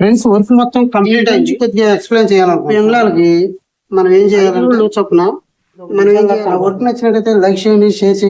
Friends work మొత్తం complete అయింది. కొద్దిగా ఎక్స్ప్లెయిన్ చేయాలనుకుంటున్నాను. పిల్లలకి మనం ఏం చేయాలంటే చొప్పున మనం ఏం చేయాలి, వర్క్ నచ్చినట్లయితే లైక్ చేయండి, షేర్ చేయండి.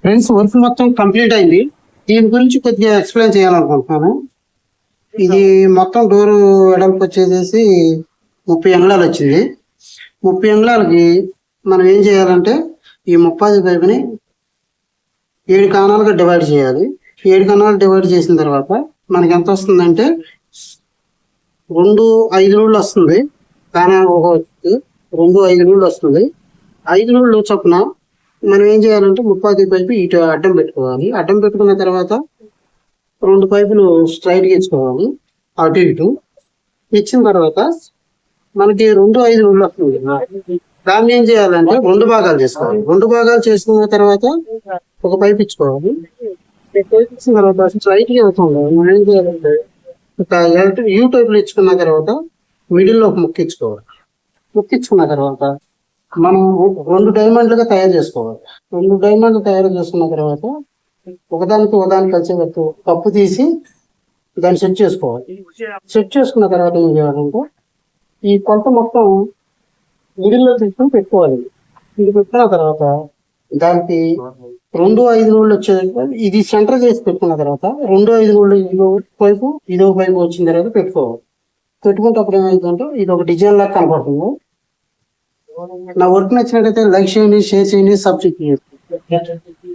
ఫ్రెండ్స్, వర్క్ మొత్తం కంప్లీట్ అయింది. దీని గురించి కొద్దిగా ఎక్స్ప్లెయిన్ చేయాలనుకుంటున్నాను. ఇది మొత్తం డోరు వెడల్పు వచ్చేసేసి 30 అంగుళాలు వచ్చింది. 30 అంగుళాలకి మనం ఏం చేయాలంటే ఈ 30 పైపుని 7 కణాలుగా డివైడ్ చేయాలి. 7 కణాలు డివైడ్ చేసిన తర్వాత మనకి ఎంత వస్తుందంటే 2 5 నూళ్ళు వస్తుంది. కానీ ఒక 2 5 నూళ్ళు వస్తుంది. 5 నూళ్ళు చొప్పున మనం ఏం చేయాలంటే 30 పైపు ఇటు అడ్డం పెట్టుకోవాలి. అడ్డం పెట్టుకున్న తర్వాత 2 పైపులు స్ట్రైట్గా ఇచ్చుకోవాలి. అటు ఇటు ఇచ్చిన తర్వాత మనకి 2 5 నూళ్ళు వస్తుంది. దాన్ని ఏం చేయాలంటే 2 భాగాలు చేసుకోవాలి. 2 భాగాలు చేసుకున్న తర్వాత ఒక పైపు ఇచ్చుకోవాలి. పైపు ఇచ్చిన తర్వాత స్ట్రైట్ గా అవుతుంది. మనం ఏం చేయాలంటే ఒక యూ టైపులు ఇచ్చుకున్న తర్వాత మిడిల్లో ఒక ముక్క ఇచ్చుకోవాలి. ముక్క ఇచ్చుకున్న తర్వాత మనం 2 డైమండ్లుగా తయారు చేసుకోవాలి. 2 డైమండ్లు తయారు చేసుకున్న తర్వాత ఒకదానికి కలిసేటట్టు కప్పు తీసి దాన్ని సెట్ చేసుకోవాలి. సెట్ చేసుకున్న తర్వాత ఏం చేయాలంటే ఈ కొలత మొత్తం మిడిల్లో తీసుకొని పెట్టుకోవాలి. ఇది పెట్టిన తర్వాత దానికి 2 5 నూళ్ళు వచ్చేది ఇది సెంటర్ చేసి పెట్టుకున్న తర్వాత 2 5 నూళ్ళు ఇదో పైపు ఇదో పైపు వచ్చిన తర్వాత పెట్టుకోవాలి. పెట్టుకుంటే అప్పుడు ఏమైందంటే ఇది ఒక డిజైన్ లాగా కనపడుతుంది. నా వర్క్ నచ్చినట్టయితే లైక్ చేయండి, షేర్ చేయండి, సబ్స్క్రైబ్ చేయండి.